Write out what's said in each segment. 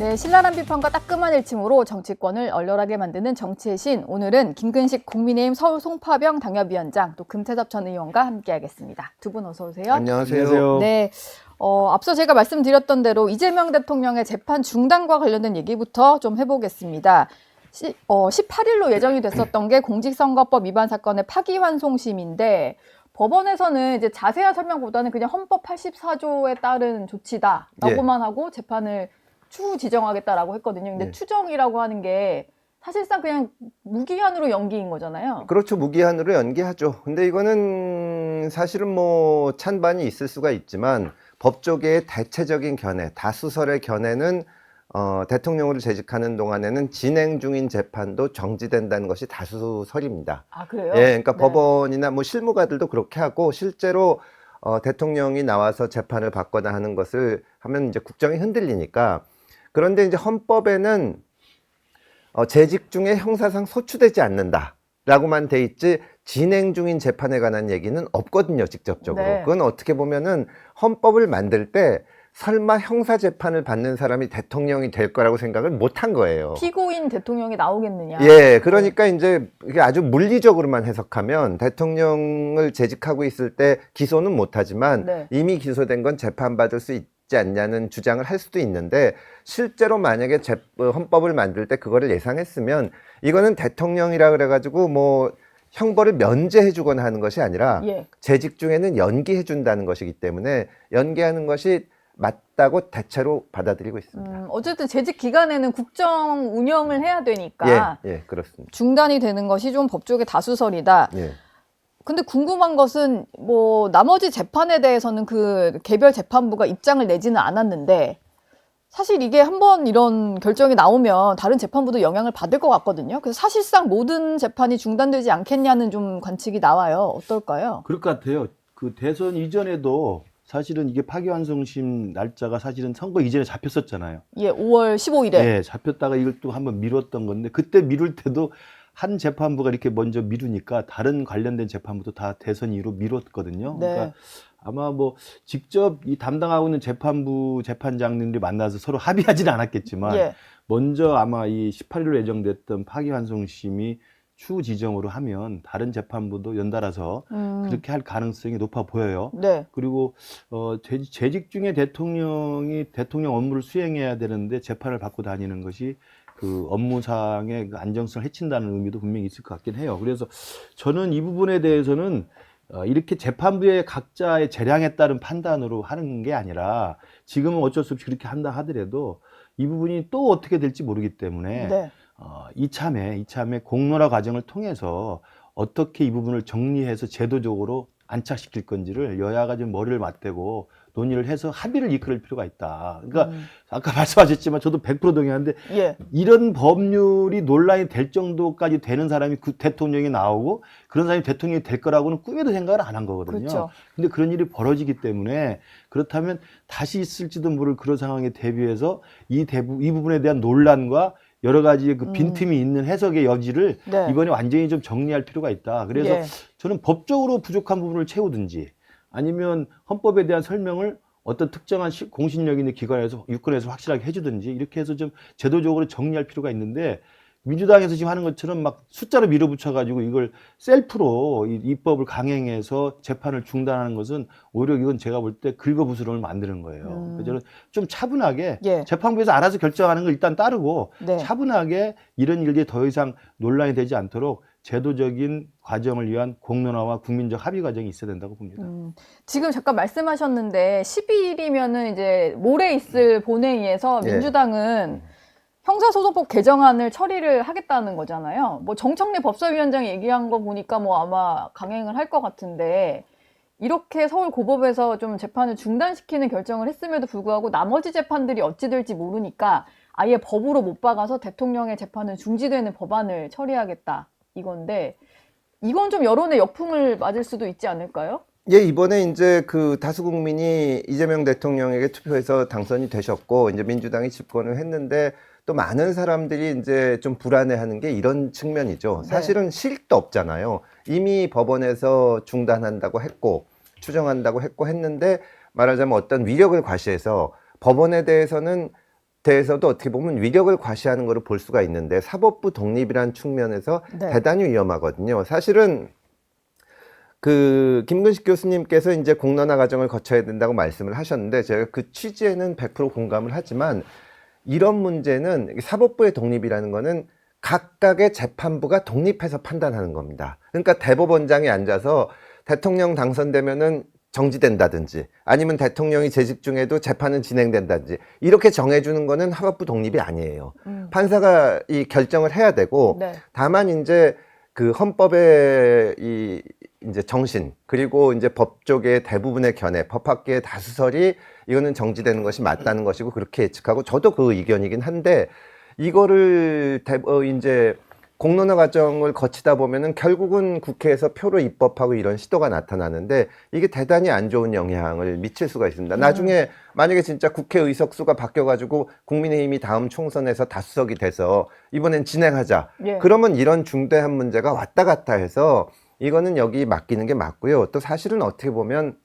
네, 신랄한 비판과 따끔한 일침으로 정치권을 얼얼하게 만드는 정치의 신. 오늘은 김근식 국민의힘 서울 송파병 당협위원장, 또 금태섭 전 의원과 함께하겠습니다. 두 분 어서 오세요. 안녕하세요. 네, 앞서 제가 말씀드렸던 대로 이재명 대통령의 재판 중단과 관련된 얘기부터 좀 해보겠습니다. 18일로 예정이 됐었던 게 공직선거법 위반 사건의 파기환송심인데 법원에서는 이제 자세한 설명보다는 그냥 헌법 84조에 따른 조치다라고만 하고 재판을 추후 지정하겠다라고 했거든요. 근데 추정이라고 하는 게 사실상 그냥 무기한으로 연기인 거잖아요. 그렇죠. 무기한으로 연기하죠. 근데 이거는 사실은 뭐 찬반이 있을 수가 있지만 법조계의 대체적인 견해, 다수설의 견해는 대통령으로 재직하는 동안에는 진행 중인 재판도 정지된다는 것이 다수설입니다. 아, 그래요? 예, 그러니까 네. 법원이나 뭐 실무가들도 그렇게 하고 실제로 대통령이 나와서 재판을 받거나 하는 것을 하면 이제 국정이 흔들리니까. 그런데 이제 헌법에는 재직 중에 형사상 소추되지 않는다라고만 돼 있지 진행 중인 재판에 관한 얘기는 없거든요, 직접적으로. 네. 그건 어떻게 보면은 헌법을 만들 때 설마 형사 재판을 받는 사람이 대통령이 될 거라고 생각을 못 한 거예요. 피고인 대통령이 나오겠느냐. 예, 그러니까 이제 이게 아주 물리적으로만 해석하면 대통령을 재직하고 있을 때 기소는 못 하지만 네. 이미 기소된 건 재판받을 수 있지 않냐는 주장을 할 수도 있는데 실제로 만약에 헌법을 만들 때 그거를 예상했으면 이거는 대통령이라 그래가지고 뭐 형벌을 면제해 주거나 하는 것이 아니라 재직 중에는 연기해 준다는 것이기 때문에 연기하는 것이 맞다고 대체로 받아들이고 있습니다. 어쨌든 재직 기간에는 국정 운영을 해야 되니까 예, 그렇습니다. 중단이 되는 것이 좀 법조계 다수설이다. 예. 근데 궁금한 것은 뭐 나머지 재판에 대해서는 그 개별 재판부가 입장을 내지는 않았는데 사실 이게 한번 이런 결정이 나오면 다른 재판부도 영향을 받을 것 같거든요. 그래서 사실상 모든 재판이 중단되지 않겠냐는 좀 관측이 나와요. 어떨까요? 그럴 것 같아요. 그 대선 이전에도 사실은 이게 파기환송심 날짜가 사실은 선거 이전에 잡혔었잖아요. 예, 5월 15일에. 네, 잡혔다가 이걸 또 한번 미뤘던 건데 그때 미룰 때도 한 재판부가 이렇게 먼저 미루니까 다른 관련된 재판부도 다 대선 이후로 미뤘거든요. 네. 그러니까 아마 뭐 직접 이 담당하고 있는 재판부 재판장님들이 만나서 서로 합의하지는 않았겠지만 먼저 아마 이 18일로 예정됐던 파기환송심이 추후 지정으로 하면 다른 재판부도 연달아서 그렇게 할 가능성이 높아 보여요. 네. 그리고 재직 중에 대통령이 대통령 업무를 수행해야 되는데 재판을 받고 다니는 것이 그 업무상의 그 안정성을 해친다는 의미도 분명히 있을 것 같긴 해요. 그래서 저는 이 부분에 대해서는 이렇게 재판부의 각자의 재량에 따른 판단으로 하는 게 아니라 지금은 어쩔 수 없이 그렇게 한다 하더라도 이 부분이 또 어떻게 될지 모르기 때문에 이참에 공론화 과정을 통해서 어떻게 이 부분을 정리해서 제도적으로 안착시킬 건지를 여야가 좀 머리를 맞대고 논의를 해서 합의를 이끌 필요가 있다. 그러니까 아까 말씀하셨지만 저도 100% 동의하는데 이런 법률이 논란이 될 정도까지 되는 사람이 그 대통령이 나오고 그런 사람이 대통령이 될 거라고는 꿈에도 생각을 안 한 거거든요. 그렇죠. 근데 그런 일이 벌어지기 때문에 그렇다면 다시 있을지도 모를 그런 상황에 대비해서 이 부분에 대한 논란과 여러 가지 그 빈틈이 있는 해석의 여지를 이번에 완전히 좀 정리할 필요가 있다. 그래서 저는 법적으로 부족한 부분을 채우든지 아니면 헌법에 대한 설명을 어떤 특정한 공신력 있는 기관에서 유권에서 확실하게 해주든지 이렇게 해서 좀 제도적으로 정리할 필요가 있는데 민주당에서 지금 하는 것처럼 막 숫자로 밀어붙여가지고 이걸 셀프로 입법을 강행해서 재판을 중단하는 것은 오히려 이건 제가 볼 때 긁어부스럼을 만드는 거예요. 그래서 저는 좀 차분하게 재판부에서 알아서 결정하는 걸 일단 따르고 차분하게 이런 일들이 더 이상 논란이 되지 않도록 제도적인 과정을 위한 공론화와 국민적 합의 과정이 있어야 된다고 봅니다. 지금 잠깐 말씀하셨는데 12일이면은 이제 모레 있을 본회의에서 민주당은 형사소송법 개정안을 처리를 하겠다는 거잖아요. 뭐 정청래 법사위원장이 얘기한 거 보니까 뭐 아마 강행을 할 것 같은데 이렇게 서울 고법에서 좀 재판을 중단시키는 결정을 했음에도 불구하고 나머지 재판들이 어찌 될지 모르니까 아예 법으로 못 박아서 대통령의 재판은 중지되는 법안을 처리하겠다 이건데 이건 좀 여론의 역풍을 맞을 수도 있지 않을까요? 예, 이번에 이제 그 다수 국민이 이재명 대통령에게 투표해서 당선이 되셨고 이제 민주당이 집권을 했는데 또 많은 사람들이 이제 좀 불안해하는 게 이런 측면이죠. 사실은 실도 없잖아요. 이미 법원에서 중단한다고 했고 추정한다고 했고 했는데 말하자면 어떤 위력을 과시해서 법원에 대해서는 대해서도 어떻게 보면 위력을 과시하는 것을 볼 수가 있는데 사법부 독립이라는 측면에서 네. 대단히 위험하거든요. 사실은 그 김근식 교수님께서 이제 공론화 과정을 거쳐야 된다고 말씀을 하셨는데 제가 그 취지에는 100% 공감을 하지만 이런 문제는 사법부의 독립이라는 거는 각각의 재판부가 독립해서 판단하는 겁니다. 그러니까 대법원장이 앉아서 대통령 당선되면은 정지된다든지 아니면 대통령이 재직 중에도 재판은 진행된다든지 이렇게 정해주는 거는 사법부 독립이 아니에요. 판사가 이 결정을 해야 되고 네. 다만 이제 그 헌법의 이제 정신 그리고 이제 법 쪽의 대부분의 견해, 법학계의 다수설이 이거는 정지되는 것이 맞다는 것이고 그렇게 예측하고 저도 그 의견이긴 한데 이거를 이제 공론화 과정을 거치다 보면은 결국은 국회에서 표로 입법하고 이런 시도가 나타나는데 이게 대단히 안 좋은 영향을 미칠 수가 있습니다. 나중에 만약에 진짜 국회 의석수가 바뀌어가지고 국민의힘이 다음 총선에서 다수석이 돼서 이번엔 진행하자. 예. 그러면 이런 중대한 문제가 왔다 갔다 해서 이거는 여기 맡기는 게 맞고요. 또 사실은 어떻게 보면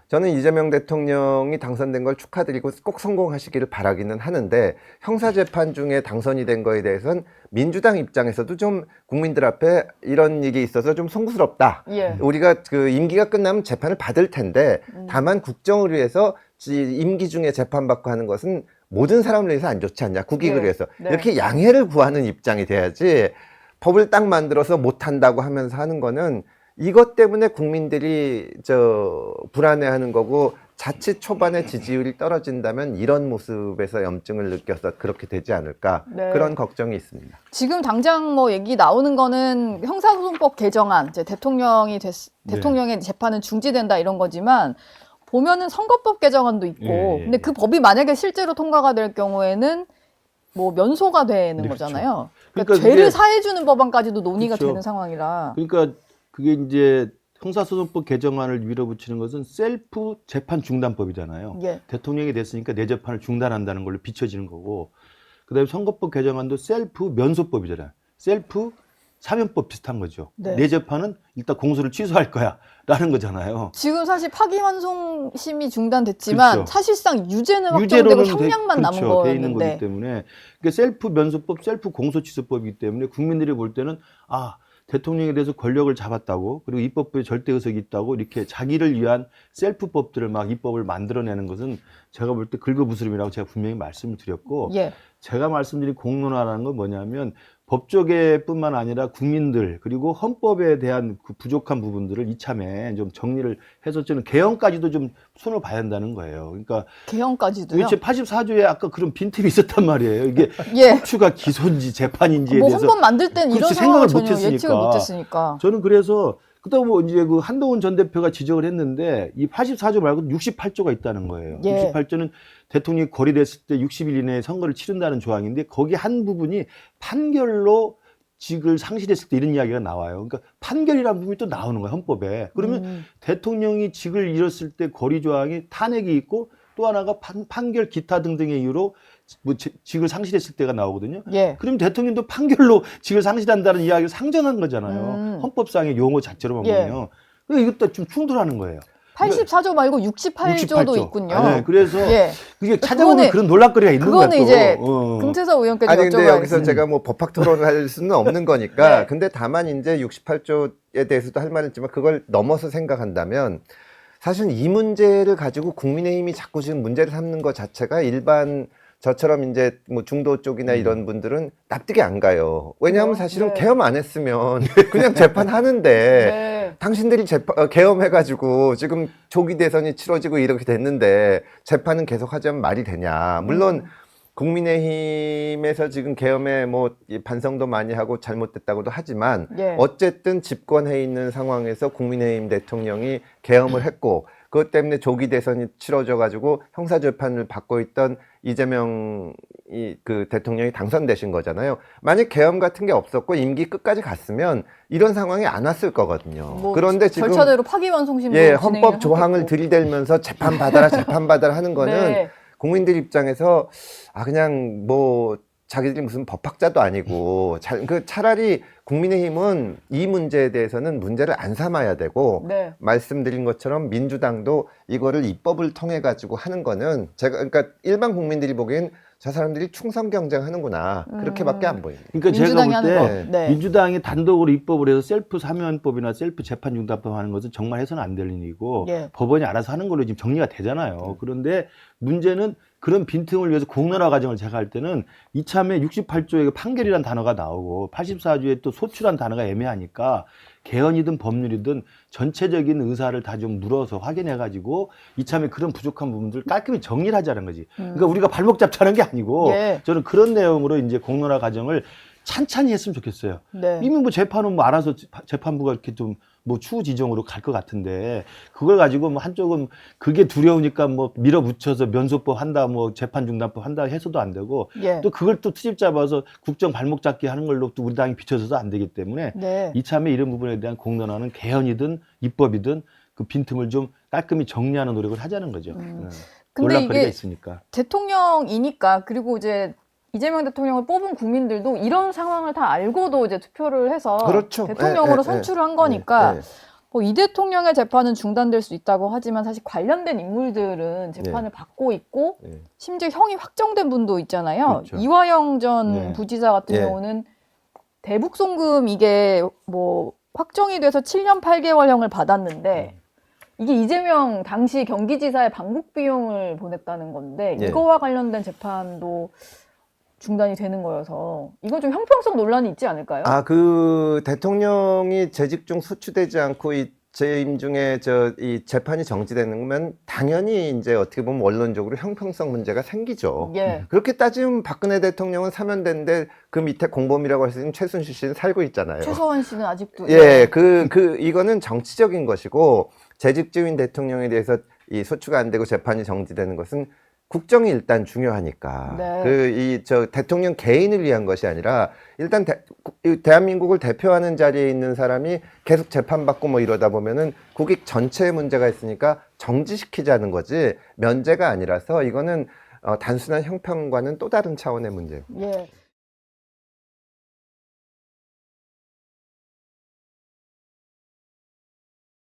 저는 이재명 대통령이 당선된 걸 축하드리고 꼭 성공하시기를 바라기는 하는데 형사재판 중에 당선이 된 거에 대해서는 민주당 입장에서도 좀 국민들 앞에 이런 일이 있어서 좀 송구스럽다. 예. 우리가 그 임기가 끝나면 재판을 받을 텐데 다만 국정을 위해서 임기 중에 재판받고 하는 것은 모든 사람을 위해서 안 좋지 않냐. 국익을 네. 위해서. 네. 이렇게 양해를 구하는 입장이 돼야지 법을 딱 만들어서 못한다고 하면서 하는 거는 이것 때문에 국민들이 불안해하는 거고 자칫 초반에 지지율이 떨어진다면 이런 모습에서 염증을 느껴서 그렇게 되지 않을까 네. 그런 걱정이 있습니다. 지금 당장 뭐 얘기 나오는 거는 형사소송법 개정안, 이제 대통령의 재판은 중지된다 이런 거지만 보면은 선거법 개정안도 있고, 근데 그 법이 만약에 실제로 통과가 될 경우에는 뭐 면소가 되는 네, 거잖아요. 그러니까 그러니까 죄를 그게- 사해주는 법안까지도 논의가 그렇죠. 되는 상황이라. 그러니까 그게 이제 형사소송법 개정안을 밀어붙이는 것은 셀프 재판 중단법이잖아요. 예. 대통령이 됐으니까 내 재판을 중단한다는 걸로 비춰지는 거고, 그다음에 선거법 개정안도 셀프 면소법이잖아요. 셀프 사면법 비슷한 거죠. 네. 내 재판은 일단 공소를 취소할 거야라는 거잖아요. 지금 사실 파기환송심이 중단됐지만 그렇죠. 사실상 유죄는 확정되고 형량만 남은 그렇죠. 돼 있는 거기 거였는데. 때문에 그러니까 셀프 면소법, 셀프 공소취소법이기 때문에 국민들이 볼 때는 대통령에 대해서 권력을 잡았다고 그리고 입법부에 절대 의석이 있다고 이렇게 자기를 위한 셀프법들을 막 입법을 만들어내는 것은 제가 볼 때 긁어부스럼이라고 제가 분명히 말씀을 드렸고 예. 제가 말씀드린 공론화라는 건 뭐냐면 법조계뿐만 아니라 국민들 그리고 헌법에 대한 그 부족한 부분들을 이참에 좀 정리를 해서 저는 개헌까지도 좀 손을 봐야 한다는 거예요. 그러니까 개헌까지도요. 84조에 아까 그런 빈틈이 있었단 말이에요. 이게 예. 척추가 기소인지 재판인지에 뭐 대해서 헌법 만들 땐 이런 그렇지, 상황을 생각을 전혀 못했으니까. 예측을 못했으니까. 저는 그래서 그다음 뭐 이제 그 한동훈 전 대표가 지적을 했는데 이 84조 말고 68조가 있다는 거예요. 예. 68조는 대통령이 거리됐을 때 60일 이내에 선거를 치른다는 조항인데 거기 한 부분이 판결로 직을 상실했을 때 이런 이야기가 나와요. 그러니까 판결이라는 부분이 또 나오는 거예요, 헌법에. 그러면 대통령이 직을 잃었을 때 거리 조항이 탄핵이 있고 또 하나가 판결 기타 등등의 이유로 뭐 직을 상실했을 때가 나오거든요. 예. 그럼 대통령도 판결로 직을 상실한다는 이야기를 상정한 거잖아요. 헌법상의 용어 자체로만 예. 보면. 그러니까 이것도 좀 충돌하는 거예요. 84조 말고 68조도 있군요. 네, 그래서 예. 그게 찾아보면 그거는- 그런 논란거리가 있는 거예요. 그거는 이제 금태섭 의원께서 아니 근데 여기서 여쭤봐야겠습니다. 제가 뭐 법학 토론을 할 수는 없는 거니까 네. 근데 다만 이제 68조에 대해서도 할 말은 있지만 그걸 넘어서 생각한다면 사실 이 문제를 가지고 국민의힘이 자꾸 지금 문제를 삼는 것 자체가 일반 저처럼 이제 뭐 중도 쪽이나 이런 분들은 납득이 안 가요. 왜냐하면 사실은 네. 개엄 안 했으면 그냥 재판하는데 네. 당신들이 개엄해가지고 지금 조기 대선이 치러지고 이렇게 됐는데 재판은 계속 하자면 말이 되냐. 물론 국민의힘에서 지금 계엄에 뭐 반성도 많이 하고 잘못됐다고도 하지만 예. 어쨌든 집권해 있는 상황에서 국민의힘 대통령이 계엄을 했고 그것 때문에 조기 대선이 치러져 가지고 형사 재판을 받고 있던 이재명 그 대통령이 당선되신 거잖아요. 만약 계엄 같은 게 없었고 임기 끝까지 갔으면 이런 상황이 안 왔을 거거든요. 뭐 그런데 지금 절차대로 파기환송심도 헌법 조항을 하겠고. 들이대면서 재판 받아라 하는 거는 네. 국민들 입장에서 그냥 뭐 자기들이 무슨 법학자도 아니고 차라리 국민의힘은 이 문제에 대해서는 문제를 안 삼아야 되고 네. 말씀드린 것처럼 민주당도 이거를 입법을 통해 가지고 하는 거는 제가 그러니까 일반 국민들이 보기엔 저 사람들이 충성 경쟁하는구나 그렇게밖에 안 보입니다. 그러니까 제가 민주당이 볼 하는 때 거. 네. 민주당이 단독으로 입법을 해서 셀프 사면법이나 셀프 재판 중단법 하는 것은 정말 해서는 안 될 일이고 예. 법원이 알아서 하는 걸로 지금 정리가 되잖아요. 그런데 문제는 그런 빈틈을 위해서 공론화 과정을 제가 할 때는 이참에 68조에 판결이란 단어가 나오고 84조에 또 소추란 단어가 애매하니까 개헌이든 법률이든 전체적인 의사를 다 좀 물어서 확인해가지고 이참에 그런 부족한 부분들 깔끔히 정리를 하자는 거지. 그러니까 우리가 발목 잡자는 게 아니고 예. 저는 그런 내용으로 이제 공론화 과정을 찬찬히 했으면 좋겠어요. 네. 이미 뭐 재판은 뭐 알아서 재판부가 이렇게 좀 뭐 추후 지정으로 갈 것 같은데 그걸 가지고 뭐 한쪽은 그게 두려우니까 뭐 밀어붙여서 면소법 한다 뭐 재판 중단법 한다 해서도 안 되고 예. 또 그걸 또 트집 잡아서 국정 발목 잡기 하는 걸로 또 우리 당이 비춰져서 안 되기 때문에 네. 이참에 이런 부분에 대한 공론화는 개헌이든 입법이든 그 빈틈을 좀 깔끔히 정리하는 노력을 하자는 거죠. 근데 논란거리가 이게 있으니까. 대통령이니까 그리고 이제 이재명 대통령을 뽑은 국민들도 이런 상황을 다 알고도 이제 투표를 해서 그렇죠. 대통령으로 선출을 한 거니까 뭐 이 대통령의 재판은 중단될 수 있다고 하지만 사실 관련된 인물들은 재판을 받고 있고 심지어 형이 확정된 분도 있잖아요. 그렇죠. 이화영 전 부지사 같은 경우는 대북 송금 이게 뭐 확정이 돼서 7년 8개월형을 받았는데 이게 이재명 당시 경기지사의 방북 비용을 보냈다는 건데 이거와 관련된 재판도 중단이 되는 거여서 이건 좀 형평성 논란이 있지 않을까요? 그 대통령이 재직 중 소추되지 않고 이 재임 중에 이 재판이 정지되는 거면 당연히 이제 어떻게 보면 원론적으로 형평성 문제가 생기죠. 예. 그렇게 따지면 박근혜 대통령은 사면됐는데 그 밑에 공범이라고 할 수 있는 최순실 씨는 살고 있잖아요. 최서원 씨는 아직도 예, 이거는 정치적인 것이고 재직 중인 대통령에 대해서 이 소추가 안 되고 재판이 정지되는 것은 국정이 일단 중요하니까 대통령 개인을 위한 것이 아니라 일단 대한민국을 대표하는 자리에 있는 사람이 계속 재판받고 뭐 이러다 보면은 국익 전체에 문제가 있으니까 정지시키자는 거지 면제가 아니라서 이거는 단순한 형평과는 또 다른 차원의 문제입니다. 예.